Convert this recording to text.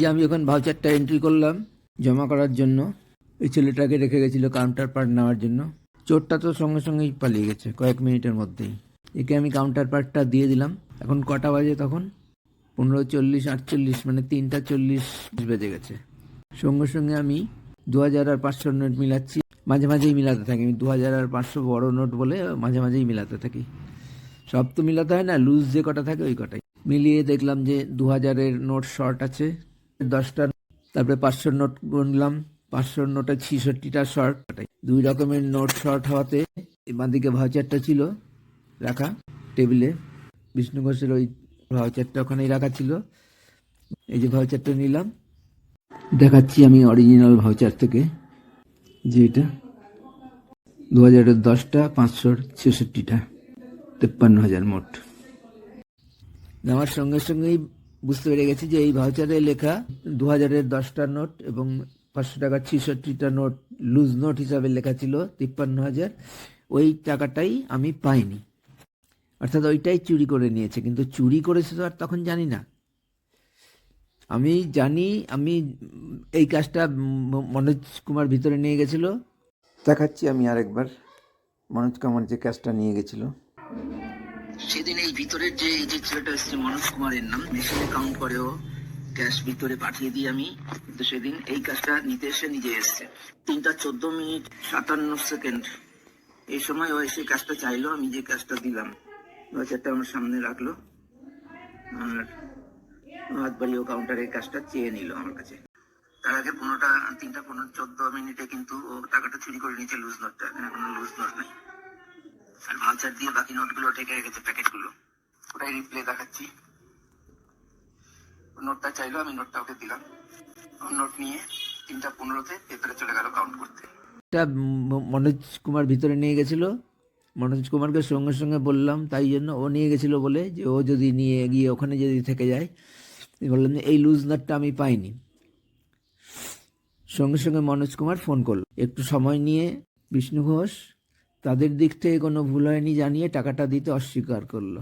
যে আমি যখন ভাউচারটা এন্ট্রি করলাম জমা করার জন্য, ওই ছেলেটাকে রেখে গেছিল কাউন্টার পার্ট নেওয়ার জন্য। চোরটা তো সঙ্গে সঙ্গেই পালিয়ে গেছে কয়েক মিনিটের মধ্যেই। একে আমি কাউন্টার পার্টটা দিয়ে দিলাম। এখন কটা বাজে তখন? 15:40 মানে 3:40 বেজে গেছে। সঙ্গে সঙ্গে আমি 2000 আর 500 নোট মিলাচ্ছি। মাঝে মাঝেই মিলাতে থাকি আমি, 2000 আর 500 বড় নোট বলে মাঝে মাঝেই মিলাতে থাকি। সব তো মিলাতে হয় না, লুজ যে কটা থাকে ওই কটাই মিলিয়ে দেখলাম যে 2000-এর নোট শর্ট আছে 10টা। তারপরে 500 নোট গুনলাম, 500 নোটে 66টা শর্ট। দুই রকমের নোট শর্ট হওয়াতে বাঁদিকে ভাউচারটা ছিল রাখা টেবিলে, বিষ্ণু ঘোষের ওই ভাউচারটা ওখানেই রাখা ছিল। এই যে ভাউচারটা নিলাম, দেখাচ্ছি আমি অরিজিনাল ভাউচার থেকে, যে এটা 2000-এর 10টা, 500-র 66টা, 53,000 মোট। নেওয়ার সঙ্গে সঙ্গেই বুঝতে পেরে গেছি যে এই ভাউচারে লেখা 2000-এর 10টা নোট এবং 500 টাকার 66টা নোট লুজ নোট হিসাবে লেখা ছিল 53,000। ওই টাকাটাই আমি পাইনি, অর্থাৎ ওইটাই চুরি করে নিয়েছে। কিন্তু চুরি করেছে তো আর তখন জানি না। আমি জানি আমি এই কাজটা মনোজ কুমার ভিতরে নিয়ে গেছিল। দেখাচ্ছি আমি আরেকবার মনোজ কুমার যে কাজটা নিয়ে গেছিল সেদিন। এই ভিতরের যে এই যে ছেলেটা এসেছে মনোজ কুমারের নাম, মেশিনে কাউন্ট করেও ক্যাশ ভিতরে পাঠিয়ে দিই আমি। কিন্তু সেদিন এই কাজটা নিতে এসে নিজে এসছে 3:14:57 এই সময় ও এসে কাজটা চাইলো। আমি যে কাজটা দিলাম বাজারটা আমার সামনে রাখলো আর হাত বাড়িয়ে কাউন্টারের কাজটা চেয়ে নিল আমার কাছে। তার আগে 3:14 কিন্তু ও টাকাটা চুরি করে নিয়েছে, লুজ নোটটা। কোনো লুজ নোট নেই, আর ভাউচার দিয়ে বাকি নোটগুলো ঠেকে রেখেছে, প্যাকেটগুলো। ওটাই রিপ্লে দেখাচ্ছি। নোটটা চাইলো, আমি নোটটা ওকে দিলাম। নোট নিয়ে 3:15-তে ভেতরে চলে গেল কাউন্ট করতে। এটা মনোজ কুমার ভিতরে নিয়ে গেছিল। মনোজ কুমারকে সঙ্গে সঙ্গে বললাম, তাই জন্য ও নিয়ে গেছিল বলে, যে ও যদি নিয়ে গিয়ে ওখানে যদি থেকে যায়, বললাম যে এই লুজ নোটটা আমি পাইনি। সঙ্গে সঙ্গে মনোজ কুমার ফোন করলো। একটু সময় নিয়ে বিষ্ণু ঘোষ তাদের দিক থেকে কোনো ভুল হয়নি জানিয়ে টাকাটা দিতে অস্বীকার করলো।